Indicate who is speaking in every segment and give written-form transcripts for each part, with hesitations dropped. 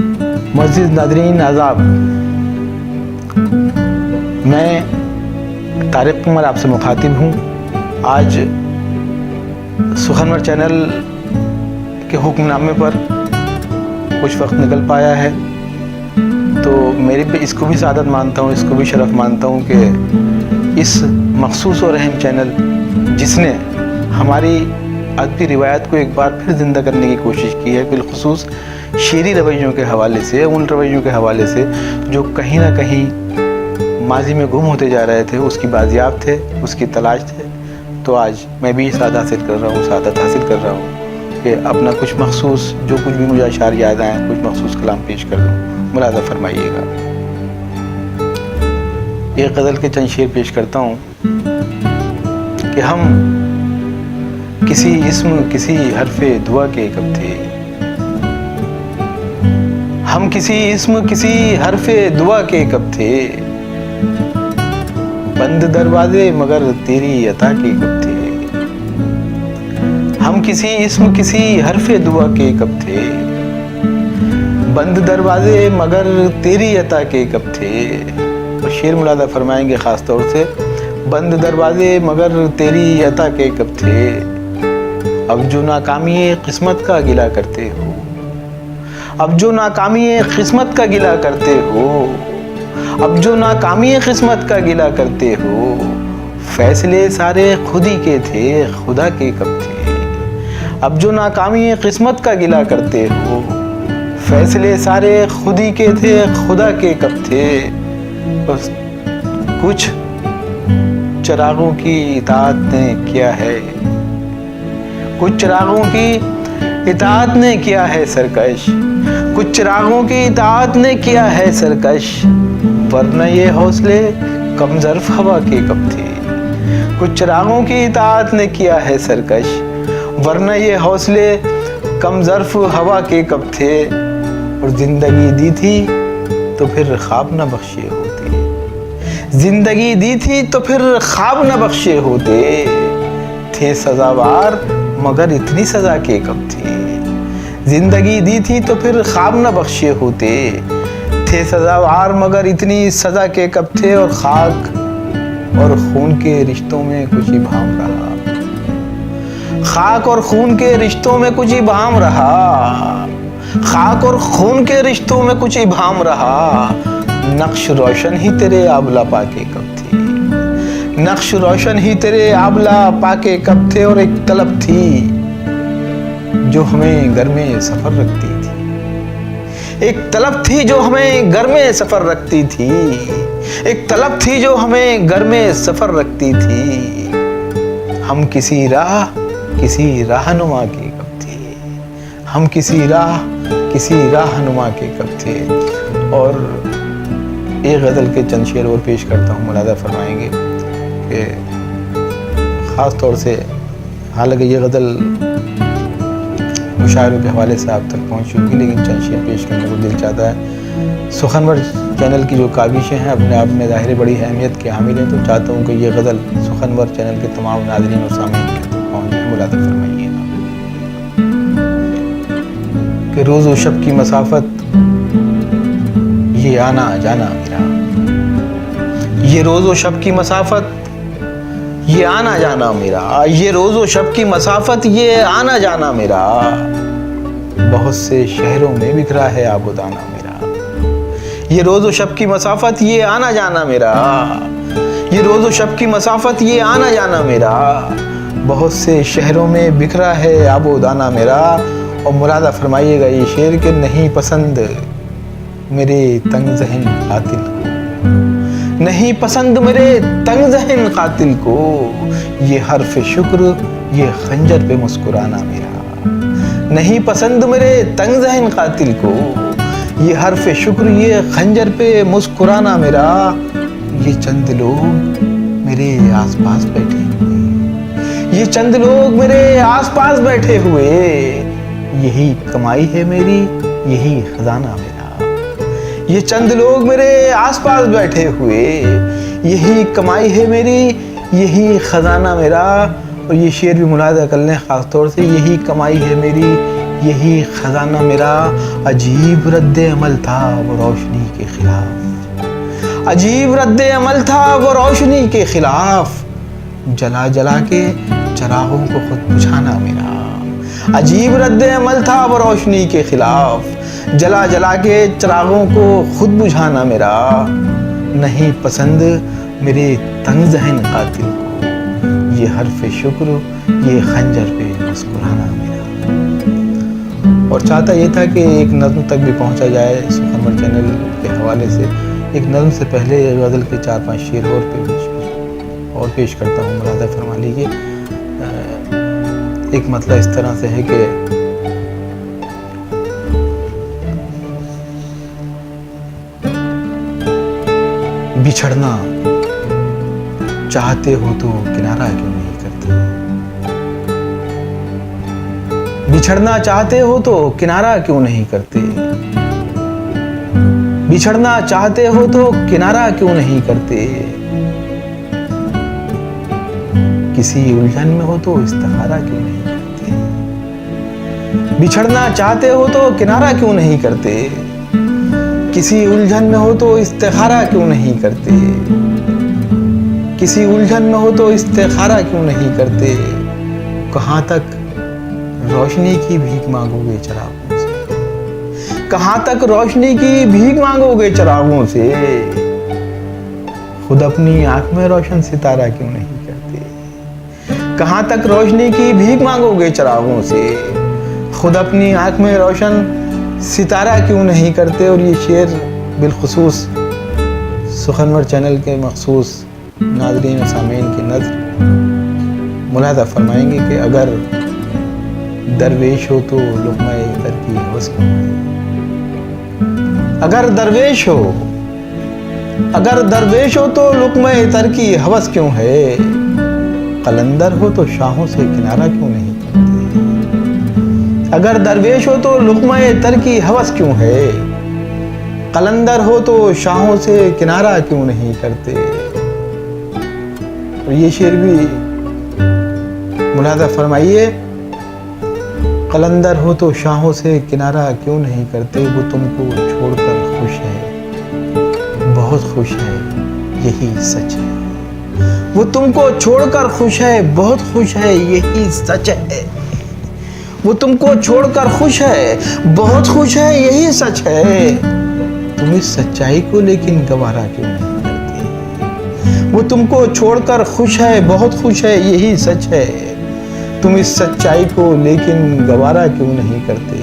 Speaker 1: मुअज़्ज़िज़ नाज़रीन आज़ाब, मैं तारिक उमर आपसे मुखातिब हूँ। आज सुखनवर चैनल के हुक्मनामे पर कुछ वक्त निकल पाया है, तो मेरे पे इसको भी सादत मानता हूँ, इसको भी शरफ़ मानता हूँ कि इस मखसूस और अहम चैनल जिसने हमारी अदबी रिवायत को एक बार फिर ज़िंदा करने की कोशिश की है, बिलखुसूस शेरी रवैयों के हवाले से, उन रवैयों के हवाले से जो कहीं ना कहीं माजी में गुम होते जा रहे थे, उसकी बाजियाब थे, उसकी तलाश थे। तो आज मैं भी सादत हासिल कर रहा हूँ कि अपना कुछ मखसूस, जो कुछ भी मुझे अशार याद आए, कुछ मखसूस कलाम पेश कर दूँ। मुलाज़ा फरमाइएगा। एक गज़ल के चंद शेर पेश करता हूँ कि हम किसी इस्म किसी हरफ़े दुआ के कब थे, हम किसी इस्म किसी हरफ़े दुआ के कब थे, बंद दरवाजे मगर तेरी अता के कब थे, हम किसी इस्म किसी हरफ़े दुआ के कब थे, बंद दरवाजे मगर तेरी अता के कब थे। और शेर मुलादा फरमाएंगे ख़ास तौर से, बंद दरवाजे मगर तेरी अता के कब थे, अब जो नाकामी किस्मत का गिला करते हो, अब जो नाकामी किस्मत का गिला करते हो, अब जो नाकामी किस्मत का गिला करते हो, फैसले सारे खुद ही के थे, खुदा के कब थे, अब जो नाकामी किस्मत का गिला करते हो, फैसले सारे खुद ही के थे, खुदा के कब थे। बस कुछ चिरागों की इताअत ने किया है, कुछ चिरागों की इताअत ने किया है सरकश, कुछ चिरागों की इताअत ने किया है सरकश, वरना ये हौसले कम ज़र्फ़ हवा के कब थे, कुछ चिरागों की इताअत ने किया है सरकश, वरना ये हौसले कम ज़र्फ़ हवा के कब थे। और ज़िंदगी दी थी तो फिर ख्वाब न बख्शे होते, ज़िंदगी दी थी तो फिर ख्वाब न बख्शे होते, थे सज़ावार मगर इतनी सज़ा के कब थे, ज़िंदगी दी थी तो फिर ख्वाब न बख्शे होते, थे सज़ावार मगर इतनी सज़ा के कब थे। और खाक और खून के रिश्तों में कुछ इबाम रहा, खाक और खून के रिश्तों में कुछ इबाम रहा, खाक और खून के रिश्तों में कुछ इबाम रहा, नक्श रोशन ही तेरे आबला पाके कब थे, नक्श रोशन ही तेरे आबला पाके कब थे। और एक तलब थी जो हमें घर में सफर रखती थी, एक तलब थी जो हमें घर में सफर रखती थी, एक तलब थी जो हमें घर में सफर रखती थी, हम किसी राहनुमा के कब थे, हम किसी राहनुमा के कब थे। और एक गज़ल के चंद शेर और पेश करता हूँ, मुलाज़ा फरमाएंगे कि ख़ास तौर से, हालांकि ये गज़ल मुशायरों के हवाले से आप तक पहुँच चुकी, लेकिन चंद शेर पेश करने को दिल चाहता है। सुखनवर चैनल की जो काबिशें हैं अपने आप में ज़ाहिर बड़ी अहमियत के हामिल हैं, तो चाहता हूँ कि ये गज़ल सुखनवर चैनल के तमाम नाज़रीन और सामीन के तक पहुँच जाए। मुलाज़ा फरमाइएगा कि रोज़ व शब की मसाफत ये आना जाना मेरा, ये रोज़ व शब की मसाफत ये आना जाना मेरा, ये रोज़ व शब की मसाफत ये आना जाना मेरा, बहुत से शहरों में बिखरा है आबोदाना मेरा, ये रोज़ व शब की मसाफत ये आना जाना मेरा, ये रोज़ व शब की मसाफत ये आना जाना मेरा, बहुत से शहरों में बिखरा है आबोदाना मेरा। और मुलाज़ा फरमाइएगा ये शेर के, नहीं पसंद मेरे तंग ज़हन कातिल को, नहीं पसंद मेरे तंग ज़हन कातिल को, ये हर्फ शुक्र ये खंजर पे मुस्कुराना मेरा, नहीं पसंद मेरे तंग ज़हन कातिल को, ये हर्फ शुक्र ये खंजर पे मुस्कुराना मेरा। ये चंद लोग मेरे आसपास बैठे हुए, ये चंद लोग मेरे आसपास बैठे हुए, यही कमाई है मेरी यही खजाना मेरा, ये चंद लोग मेरे आसपास बैठे हुए, यही कमाई है मेरी यही खजाना मेरा। और ये शेर भी मुलाहजा कर लें ख़ास तौर से, यही कमाई है मेरी यही खजाना मेरा अजीब रद्द अमल था वो रोशनी के खिलाफ, अजीब रद्द अमल था वो रोशनी के खिलाफ, जला जला के चरागों को खुद बुझाना मेरा, अजीब रद्द अमल था वो रोशनी के खिलाफ, जला जला के चरागों को खुद बुझाना मेरा। नहीं पसंद मेरे तंग ज़हन कातिल को ये हर्फ शुक्र, ये खंजर पे मुस्कुराना मेरा। और चाहता ये था कि एक नज़्म तक भी पहुंचा जाए सुखनवर चैनल के हवाले से। एक नज़्म से पहले गज़ल के 4-5 शेर और पेश करता हूँ, मुलाज़ा फरमा लीजिए। एक मतलब इस तरह से है कि बिछड़ना चाहते हो तो किनारा क्यों नहीं करते, बिछड़ना चाहते हो तो किनारा क्यों नहीं करते, बिछड़ना चाहते हो तो किनारा क्यों नहीं करते, किसी उलझन में हो तो इस्तिखारा क्यों नहीं करते, बिछड़ना चाहते हो तो किनारा क्यों नहीं करते, किसी उलझन में हो तो इस्तिखारा क्यों नहीं करते, किसी उलझन में हो तो इस्तिखारा क्यों नहीं करते। कहाँ तक रोशनी की भीख मांगोगे चरागों से, कहाँ तक रोशनी की भीख मांगोगे चरागों से, खुद अपनी आंख में रोशन सितारा क्यों नहीं करते, कहाँ तक रोशनी की भीख मांगोगे चरागों से, खुद अपनी आंख में रोशन सितारा क्यों नहीं करते। और ये शेर बिलखुसूस सुखनवर चैनल के मखसूस नाज़रीन और सामीन की नज़र मुलाज़ा फरमाएंगे कि अगर दरवेश हो तो लुक़्मा-ए तर की हवस क्यों है, अगर दरवेश हो, अगर दरवेश हो तो लुक़्मा-ए तर की हवस क्यों है, कलंदर हो तो शाहों से किनारा क्यों नहीं करते, अगर दरवेश हो तो लुक़्मा-ए तर की हवस क्यों है, कलंदर हो तो शाहों से किनारा क्यों नहीं करते। और ये शेर भी मुलाज़ा फरमाइए, कलंदर हो तो शाहों से किनारा क्यों नहीं करते, वो तुमको छोड़कर खुश है बहुत खुश है यही सच है, वो तुमको छोड़कर खुश है बहुत खुश है यही सच है, वो तुमको छोड़कर खुश है बहुत खुश है यही सच है, तुम इस सच्चाई को लेकिन गवारा क्यों नहीं करते, वो तुमको छोड़कर खुश है बहुत खुश है यही सच है, तुम इस सच्चाई को लेकिन गवारा क्यों नहीं करते,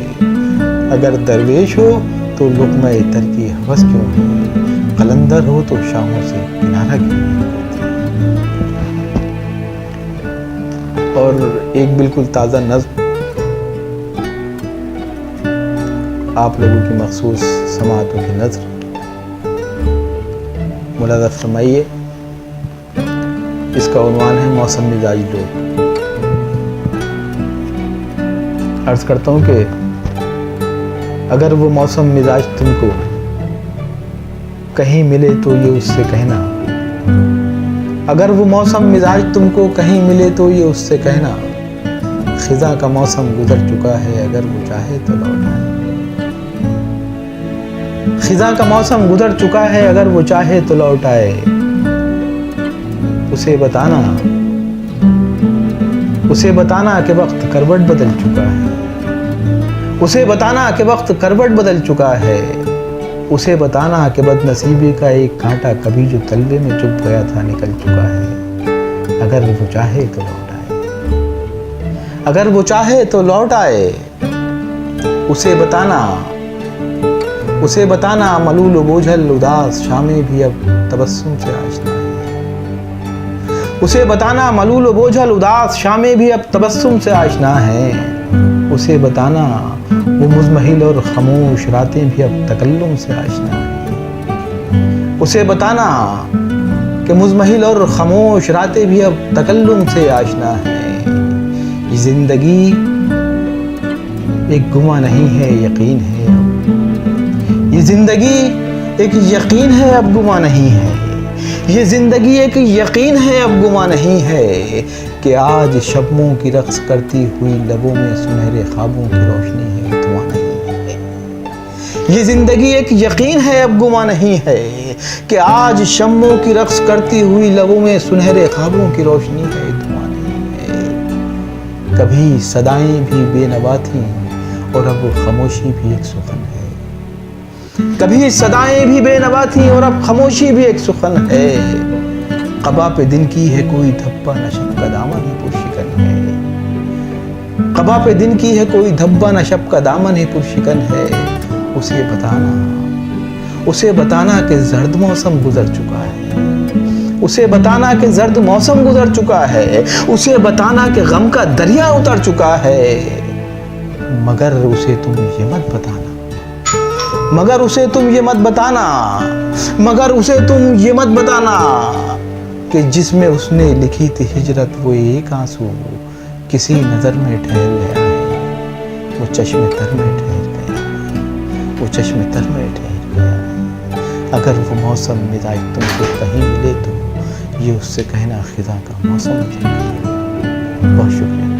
Speaker 1: अगर दरवेश हो तो लुक़्मा-ए तर की हवस क्यों है, कलंदर हो तो शाहों से किनारा क्यों नहीं करते। और एक बिल्कुल ताज़ा नज़्म आप लोगों की मखसूस समाअतों की नज़र मुलाज़ा फरमाइए। इसका उन्वान है मौसम मिजाज लोग। अर्ज करता हूँ कि अगर वो मौसम मिजाज तुमको कहीं मिले तो ये उससे कहना, अगर वो मौसम मिजाज तुमको कहीं मिले तो ये उससे कहना, खिज़ा का मौसम गुजर चुका है अगर वो चाहे तो लौट आए, खिज़ा का मौसम गुजर चुका है अगर वो चाहे तो लौट आए, उसे बताना, उसे बताना कि वक्त करवट बदल चुका है, उसे बताना कि वक्त करवट बदल चुका है, उसे बताना कि बदनसीबी का एक कांटा कभी जो तलवे में चुभ गया था निकल चुका है, अगर वो चाहे तो लौट आए, अगर वो चाहे तो लौट आए, उसे बताना, उसे बताना मलूल बोझल उदास शामें भी अब तबस्सुम से आशना है, उसे बताना मलूल बोझल उदास शामें भी अब तबस्सुम से आशना है, उसे बताना वो मुज़महिल और खामोश रातें भी अब तकल्लुम से आशना है, उसे बताना कि मुज़महिल और खामोश रातें भी अब तकल्लुम से आशना है, ये जिंदगी एक गुमा नहीं है यकीन है अब, ये जिंदगी एक यकीन है अब गुमा नहीं है, ये जिंदगी एक यकीन है अब गुमा नहीं है, कि आज शबनों की रक्स करती हुई लबों में सुनहरे ख्वाबों की रोशनी है, धुआं नहीं है। ये जिंदगी एक यकीन है, अब गुमा नहीं है कि आज शम्मों की रक्स करती हुई लबों में सुनहरे ख्वाबों की रोशनी है, धुआं नहीं है। कभी सदाएं भी बेनवा थीं और अब खामोशी भी एक सुखन है। कभी सदाएं भी बेनवा थीं और अब खामोशी भी एक सुखन है। क़बा पे दिन की है कोई धब्बा, न शब का दामन ही पुरशिकन है। क़बा पे दिन की है कोई धब्बा, न शब का दामन ही पुरशिकन है। उसे बताना कि जर्द मौसम गुजर चुका है। उसे बताना कि जर्द मौसम गुजर चुका है। उसे बताना कि गम का दरिया उतर चुका है। मगर उसे तुम ये मत बताना, मगर उसे तुम ये मत बताना, मगर उसे तुम ये मत बताना कि जिसमें उसने लिखी थी हिजरत वो एक आंसू किसी नजर में ठहर गया है। वो चश्मे तर में ठहर गया है, वो चश्मे तर में ठहर गया है। अगर वो मौसम मिजाज तुमको कहीं मिले तो ये उससे कहना खिजा का मौसम मुझे। बहुत शुक्रिया।